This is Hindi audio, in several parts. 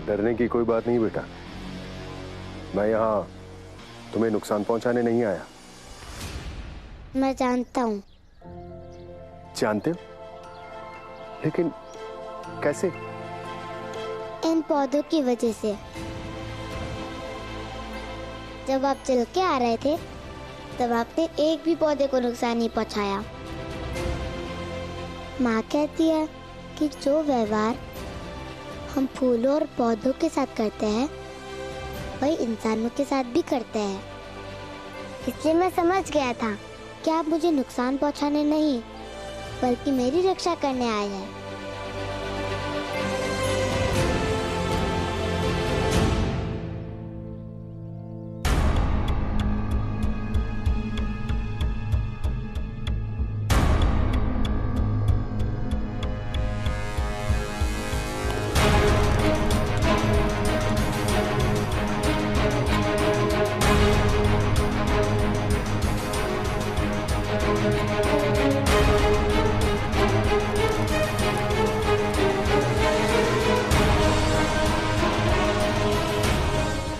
डरने की कोई बात नहीं बेटा, मैं यहाँ तुम्हें नुकसान पहुंचाने नहीं आया। मैं जानता हूँ। जानते हो? लेकिन कैसे? इन पौधों की वजह से। जब आप चल के आ रहे थे तब आपने एक भी पौधे को नुकसान नहीं पहुंचाया। माँ कहती है कि जो व्यवहार हम फूलों और पौधों के साथ करते हैं वही इंसानों के साथ भी करते हैं। इसलिए मैं समझ गया था कि आप मुझे नुकसान पहुंचाने नहीं बल्कि मेरी रक्षा करने आए हैं।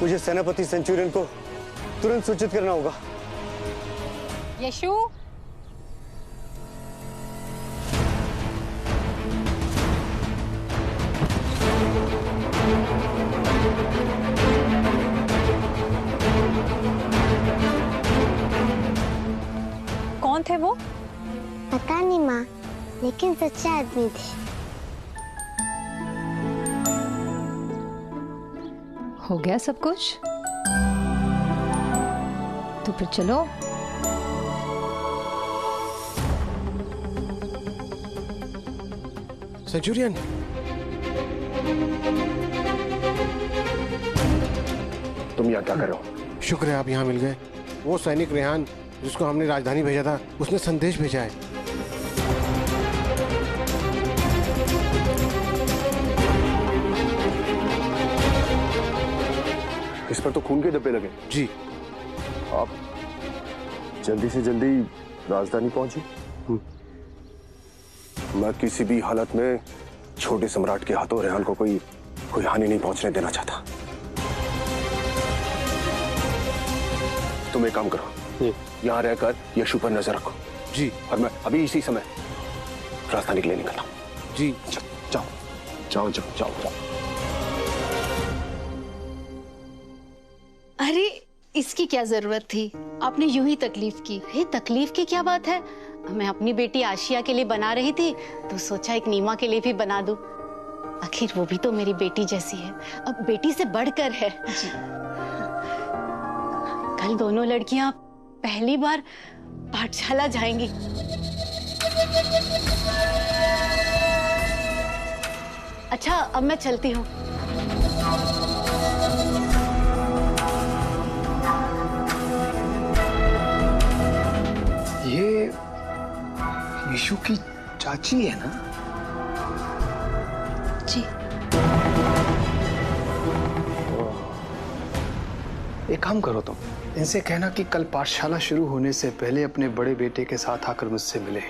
मुझे सेनापति सेंचुरियन को तुरंत सूचित करना होगा। यशु, कौन थे वो? पता नहीं माँ, लेकिन सच्चे आदमी थे। हो गया सब कुछ? तो फिर चलो। सेंचुरियन, तुम यहाँ क्या कर रहे हो? शुक्र है आप यहाँ मिल गए। वो सैनिक रेहान जिसको हमने राजधानी भेजा था उसने संदेश भेजा है। इस पर तो खून के धब्बे लगे। जी। आप जल्दी से जल्दी राजधानी पहुंचे। मैं किसी भी हालत में छोटे सम्राट के हाथों रेहान को कोई हानि नहीं पहुंचने देना चाहता। तुम एक काम करो, यहाँ रहकर यशु पर नजर रखो। जी। और मैं अभी इसी समय राजधानी के लिए निकलता हूँ। जी। जाओ जाओ जाओ जाओ जाओ। अरे इसकी क्या जरूरत थी? आपने यूं ही तकलीफ की। हे, तकलीफ की क्या बात है? मैं अपनी बेटी आशिया के लिए बना रही थी तो सोचा एक नीमा के लिए भी बना दूं। आखिर वो भी तो मेरी बेटी जैसी है, अब बेटी से बढ़कर है। जी। कल दोनों लड़कियां पहली बार पाठशाला जाएंगी। अच्छा, अब मैं चलती हूँ। ये यशु की चाची है ना? जी। एक काम करो तुम, इनसे कहना कि कल पाठशाला शुरू होने से पहले अपने बड़े बेटे के साथ आकर मुझसे मिले।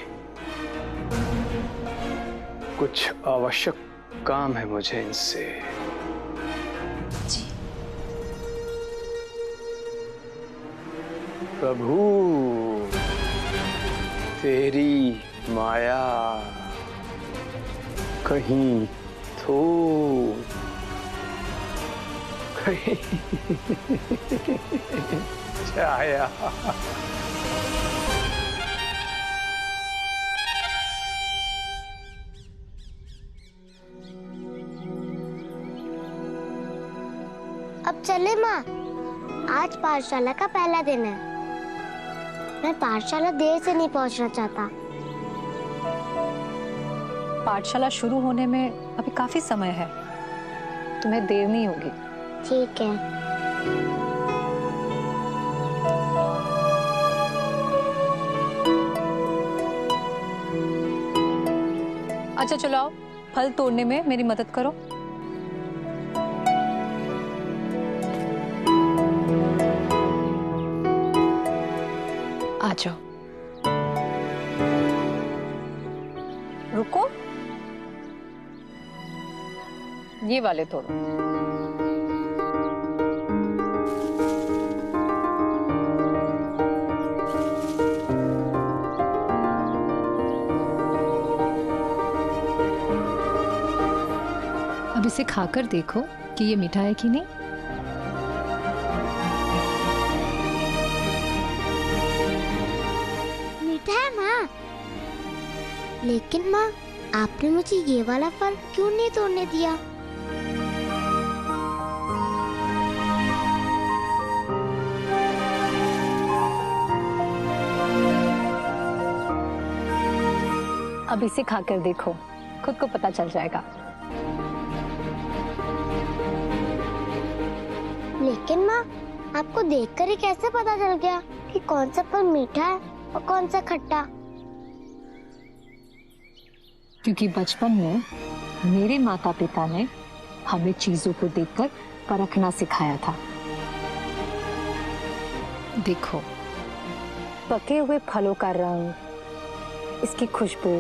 कुछ आवश्यक काम है मुझे इनसे। जी। प्रभु, तेरी माया कहीं तो कहीं छाया। अब चले माँ, आज पाठशाला का पहला दिन है। मैं पाठशाला देर से नहीं पहुंचना चाहता। पाठशाला शुरू होने में अभी काफी समय है, तुम्हें देर नहीं होगी। ठीक है। अच्छा चलो आओ, फल तोड़ने में मेरी मदद करो। आ जाओ। रुको, ये वाले तोड़ो। इसे खाकर देखो कि ये मीठा है कि नहीं। मीठा है माँ। लेकिन माँ, आपने मुझे ये वाला फल क्यों नहीं तोड़ने दिया? अब इसे खाकर देखो, खुद को पता चल जाएगा। लेकिन माँ, आपको देखकर ही कैसे पता चल गया कि कौन सा फल मीठा है और कौन सा खट्टा? क्योंकि बचपन में मेरे माता पिता ने हमें चीजों को देखकर परखना सिखाया था। देखो, पके हुए फलों का रंग, इसकी खुशबू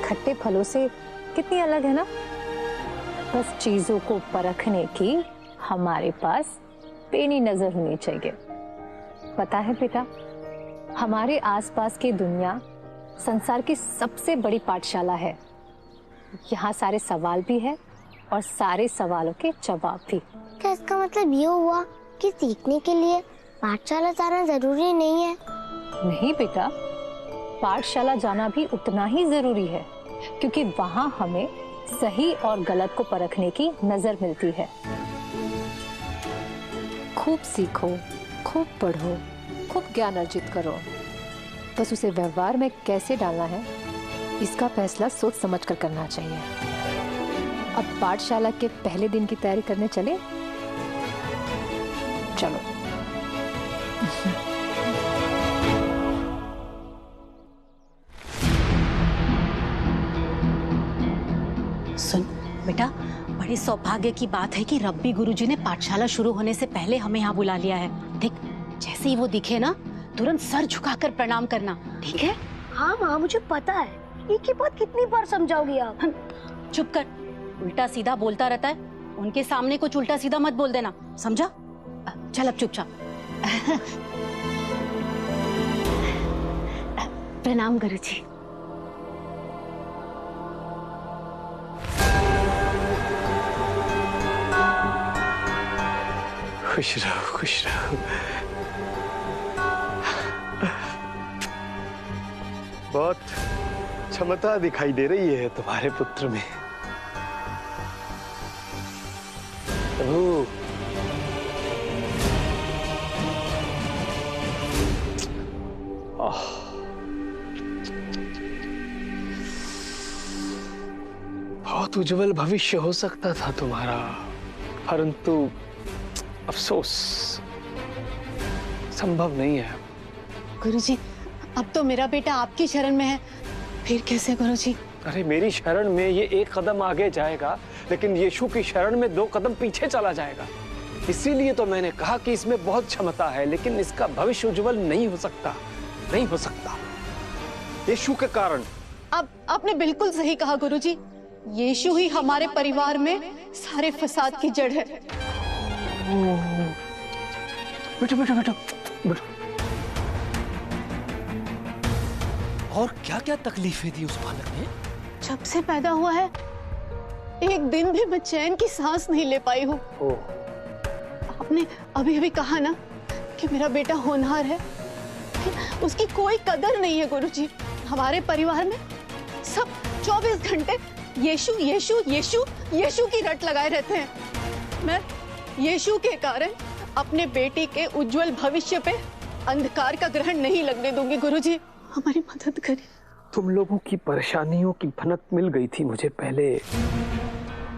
खट्टे फलों से कितनी अलग है ना। बस चीजों को परखने की हमारे पास पेनी नजर होनी चाहिए। पता है बेटा, हमारे आसपास की दुनिया संसार की सबसे बड़ी पाठशाला है। यहाँ सारे सवाल भी है और सारे सवालों के जवाब भी। क्या इसका मतलब ये हुआ कि सीखने के लिए पाठशाला जाना जरूरी नहीं है? नहीं बेटा, पाठशाला जाना भी उतना ही जरूरी है, क्योंकि वहाँ हमें सही और गलत को परखने की नजर मिलती है। खूब सीखो, खूब पढ़ो, खूब ज्ञान अर्जित करो, बस उसे व्यवहार में कैसे डालना है इसका फैसला सोच समझकर करना चाहिए। अब पाठशाला के पहले दिन की तैयारी करने चले? चलो। सुन बेटा, बड़े सौभाग्य की बात है कि रब्बी गुरुजी ने पाठशाला शुरू होने से पहले हमें यहाँ बुला लिया है। देख, जैसे ही वो दिखे ना, तुरंत सर झुकाकर प्रणाम करना, ठीक है? हाँ माँ, मुझे पता है। एक ही बात कितनी बार समझाओगी आप? चुप कर, उल्टा सीधा बोलता रहता है। उनके सामने कुछ उल्टा सीधा मत बोल देना, समझा? चल अब चुपचाप। प्रणाम गुरुजी। खुश रहो, खुश रहो। बहुत क्षमता दिखाई दे रही है तुम्हारे पुत्र में। बहुत उज्जवल भविष्य हो सकता था तुम्हारा, परंतु अफसोस संभव नहीं है। गुरुजी, अब तो मेरा बेटा आपकी शरण में है, फिर कैसे गुरुजी? अरे मेरी शरण में ये एक कदम आगे जाएगा, लेकिन यीशु की शरण में 2 कदम पीछे चला जाएगा। इसीलिए तो मैंने कहा कि इसमें बहुत क्षमता है, लेकिन इसका भविष्य उज्जवल नहीं हो सकता, नहीं हो सकता, यीशु के कारण। अब आपने बिल्कुल सही कहा गुरुजी, यीशु ही हमारे परिवार में सारे फसाद की जड़ है। बेटा बेटा बेटा बेटा, और क्या क्या तकलीफें दी उस बालक ने? जब से पैदा हुआ है, एक दिन भी मैं चैन की सांस नहीं ले पाई हूँ। आपने अभी अभी कहा ना कि मेरा बेटा होनहार है, उसकी कोई कदर नहीं है गुरुजी। हमारे परिवार में सब 24 घंटे यीशु यीशु यीशु यीशु की रट लगाए रहते हैं। मैं यीशु के कारण अपने बेटी के उज्जवल भविष्य पे अंधकार का ग्रहण नहीं लगने दूंगी। गुरुजी, हमारी मदद करिए। तुम लोगों की परेशानियों की भनक मिल गई थी मुझे पहले,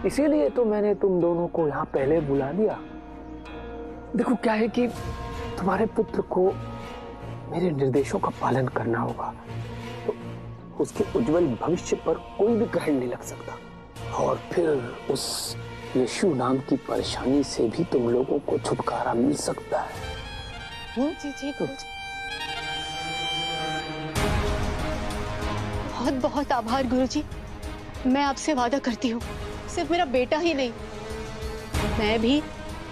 इसीलिए तो मैंने तुम दोनों को यहाँ पहले बुला लिया। देखो क्या है कि तुम्हारे पुत्र को मेरे निर्देशों का पालन करना होगा, तो उसके उज्जवल भविष्य पर कोई भी ग्रहण नहीं लग सकता, और फिर उस यीशु नाम की परेशानी से भी तुम लोगों को छुटकारा मिल सकता है। जी जी गुरुजी, बहुत बहुत आभार गुरुजी। मैं आपसे वादा करती हूँ, सिर्फ मेरा बेटा ही नहीं, मैं भी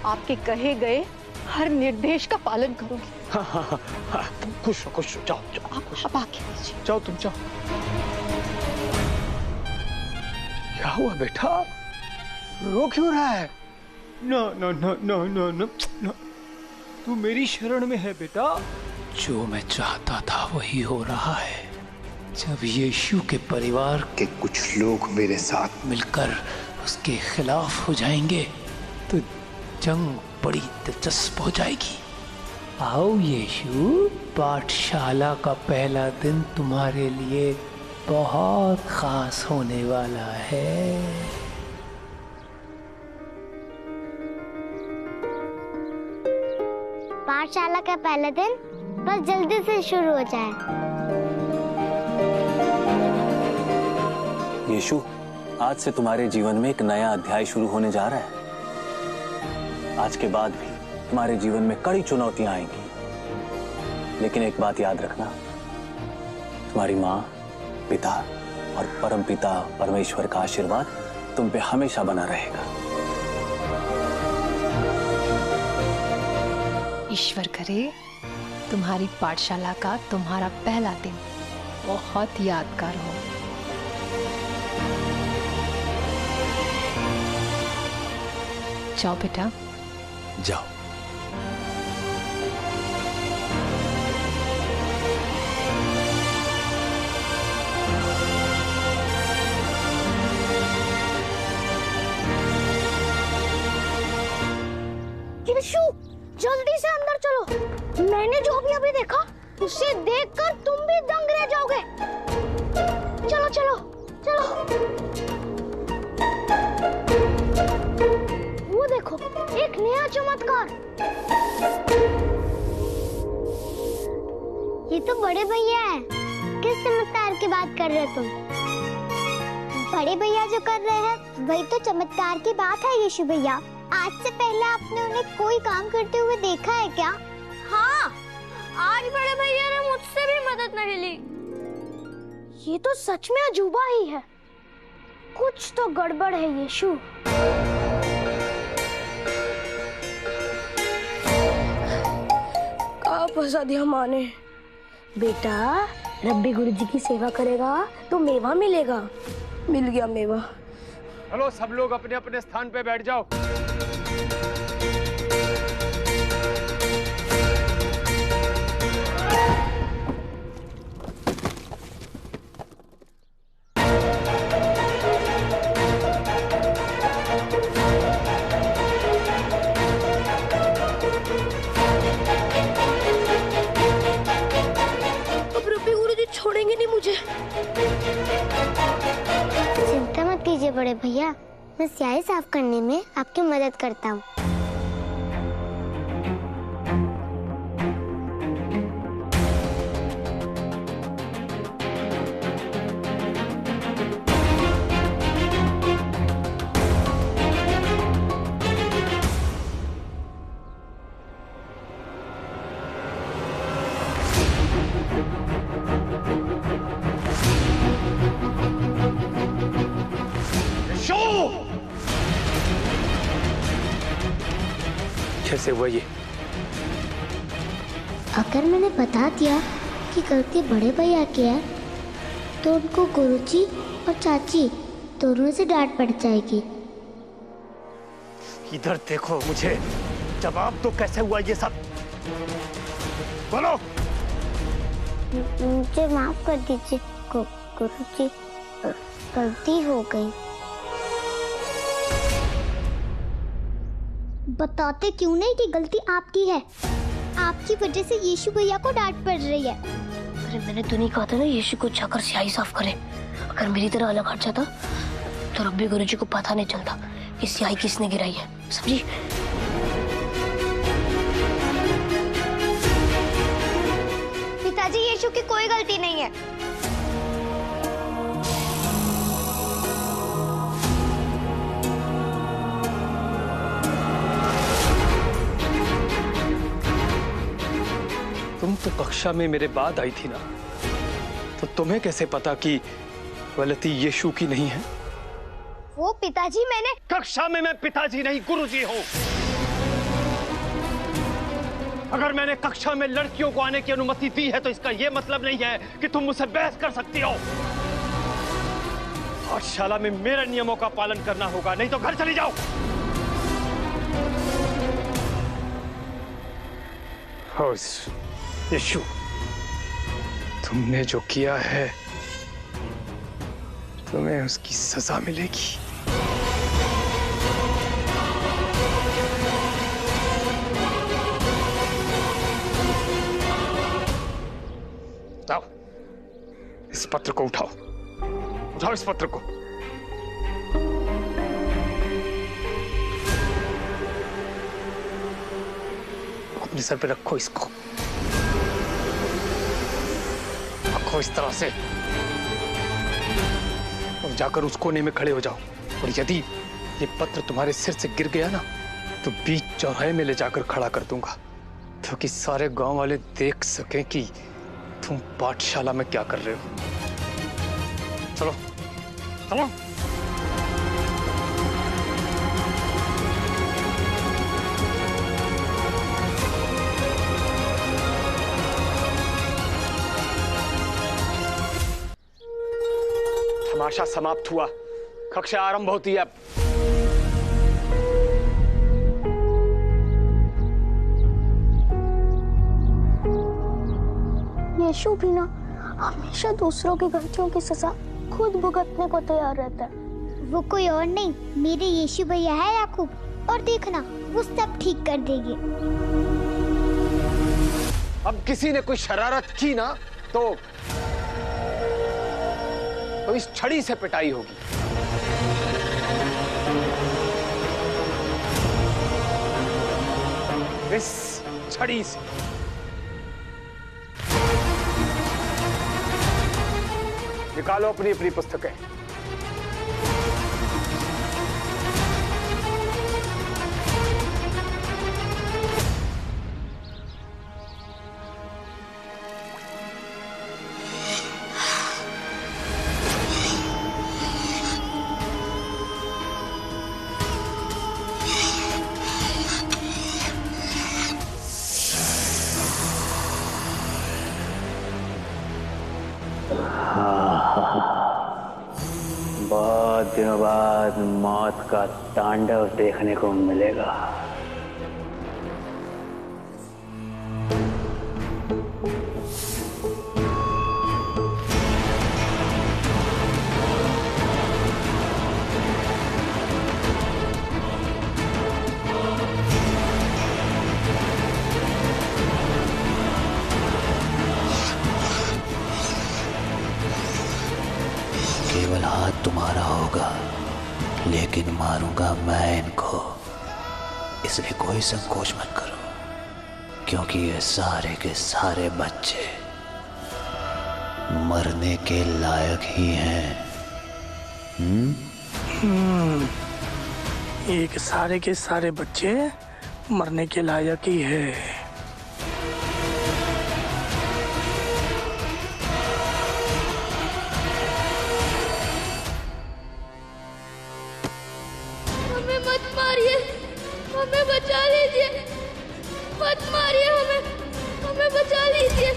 आपके कहे गए हर निर्देश का पालन करूंगी। हाँ हाँ हाँ, हाँ, तुम खुश हो, जाओ जाओ, आप आके लीजिए। जाओ तुम जाओ। क्या हुआ बेटा? रो क्यों रहा है? No no no no no no no, तू मेरी शरण में है बेटा। जो मैं चाहता था वही हो रहा है। जब यीशु के परिवार के कुछ लोग मेरे साथ मिलकर उसके खिलाफ हो जाएंगे तो जंग बड़ी दिलचस्प हो जाएगी। आओ यीशु, पाठशाला का पहला दिन तुम्हारे लिए बहुत खास होने वाला है। पाठशाला का पहला दिन बस जल्दी से शुरू हो जाए। यीशु, आज से तुम्हारे जीवन में एक नया अध्याय शुरू होने जा रहा है। आज के बाद भी तुम्हारे जीवन में कड़ी चुनौतियां आएंगी, लेकिन एक बात याद रखना, तुम्हारी माँ, पिता और परमपिता परमेश्वर का आशीर्वाद तुम पे हमेशा बना रहेगा। ईश्वर करे तुम्हारी पाठशाला का तुम्हारा पहला दिन बहुत यादगार हो। जाओ बेटा, जाओ। यीशु, जल्दी से अंदर चलो। मैंने जो भी अभी देखा उसे देखकर तुम भी दंग रह जाओगे। चलो चलो चलो। वो देखो, एक नया चमत्कार। ये तो बड़े भैया है। किस चमत्कार की बात कर रहे हो तुम? बड़े भैया जो कर रहे हैं वही तो चमत्कार की बात है यीशु भैया। आज से पहले आपने उन्हें कोई काम करते हुए देखा है क्या? हाँ, आज बड़े भैया ने मुझसे भी मदद नहीं ली। ये तो सच में अजूबा ही है। कुछ तो गड़बड़ है यीशु। कहाँ फंसा दिया माँ ने? बेटा, रब्बी गुरुजी की सेवा करेगा तो मेवा मिलेगा। मिल गया मेवा। चलो सब लोग अपने अपने स्थान पे बैठ जाओ। अब रब्बी गुरुजी छोड़ेंगे नहीं मुझे। चिंता मत कीजिए बड़े भैया, मैं स्याही साफ करने में आपकी मदद करता हूँ। कैसे हुआ ये? अगर मैंने बता दिया कि गलती बड़े भैया की है तो उनको गुरुजी और चाची दोनों से डांट पड़ जाएगी। इधर देखो, मुझे जवाब दो, कैसे हुआ ये सब? बोलो। मुझे माफ कर दीजिए गुरुजी, गलती हो गई। बताते क्यों नहीं कि गलती आपकी है? आपकी वजह से यीशु भैया को डांट पड़ रही है। अरे मैंने तो नहीं कहा था ना यीशु को जाकर स्याही साफ करे। अगर मेरी तरह अलग हट जाता तो रब्बी गुरुजी को पता नहीं चलता कि स्याही किसने गिराई है। समझी? पिताजी, यीशु की कोई गलती नहीं है। तुम तो कक्षा में मेरे बाद आई थी ना, तो तुम्हें कैसे पता कि गलती यीशु की नहीं है? वो पिताजी, मैंने कक्षा में मैं पिताजी नहीं गुरुजी हूँ। अगर मैंने कक्षा में लड़कियों को आने की अनुमति दी है तो इसका यह मतलब नहीं है कि तुम मुझसे बहस कर सकती हो। पाठशाला में मेरे नियमों का पालन करना होगा, नहीं तो घर चली जाओ। यीशु, तुमने जो किया है तुम्हें उसकी सजा मिलेगी। जाओ, इस पत्र को उठाओ, उठाओ इस पत्र को। अपने सर पे रखो इसको, रखो इस तरह से, और जाकर उस कोने में खड़े हो जाओ। और यदि ये पत्र तुम्हारे सिर से गिर गया ना, तो बीच चौराहे में ले जाकर खड़ा कर दूंगा, ताकि सारे गांव वाले देख सकें कि तुम पाठशाला में क्या कर रहे हो। चलो चलो। तमाशा समाप्त हुआ, कक्षा आरंभ होती है अब। यीशु भी ना हमेशा दूसरों की गलतियों की सजा खुद भुगतने को तैयार रहता है। वो कोई और नहीं, मेरे यीशु भैया है याकूब, और देखना वो सब ठीक कर देंगे। अब किसी ने कोई शरारत की ना तो इस छड़ी से पिटाई होगी। इस छड़ी से। निकालो अपनी अपनी पुस्तकें। बहुत दिनों बाद मौत का तांडव देखने को मिलेगा। केवल हाथ तुम्हारा होगा, लेकिन मारूंगा मैं इनको। इसलिए कोई संकोच मत करो, क्योंकि ये सारे के सारे बच्चे मरने के लायक ही हैं। एक सारे के सारे बच्चे मरने के लायक ही है। हमें मत मारिए, हमें बचा लीजिए, मत मारिए हमें, हमें बचा लीजिए।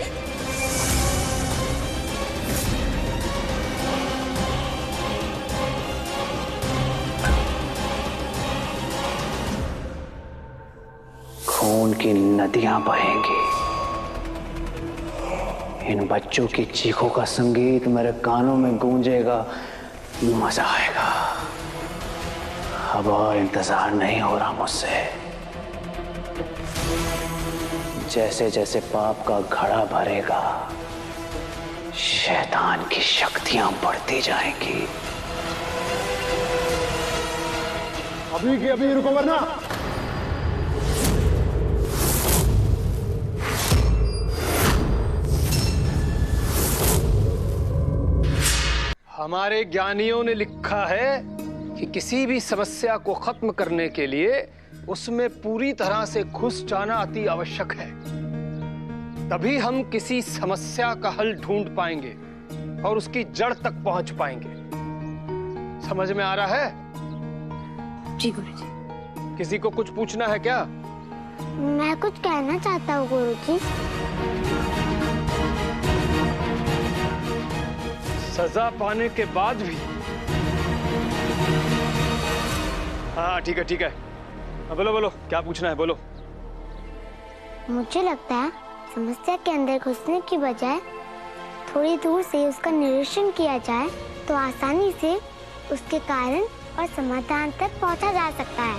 खून की नदियां बहेंगी। इन बच्चों की चीखों का संगीत मेरे कानों में गूंजेगा। मजा आएगा। अब और इंतजार नहीं हो रहा मुझसे। जैसे जैसे पाप का घड़ा भरेगा, शैतान की शक्तियां बढ़ती जाएंगी। अभी की अभी रुको, वरना हमारे ज्ञानियों ने लिखा है कि किसी भी समस्या को खत्म करने के लिए उसमें पूरी तरह से घुस जाना अति आवश्यक है। तभी हम किसी समस्या का हल ढूंढ पाएंगे और उसकी जड़ तक पहुंच पाएंगे। समझ में आ रहा है? जी गुरुजी। किसी को कुछ पूछना है क्या? मैं कुछ कहना चाहता हूँ गुरुजी। सजा पाने के बाद भी हाँ ठीक है ठीक है। बोलो बोलो, क्या पूछना है बोलो। मुझे लगता है समस्या के अंदर घुसने की बजाय थोड़ी दूर से उसका निरीक्षण किया जाए तो आसानी से उसके कारण और समाधान तक पहुंचा जा सकता है।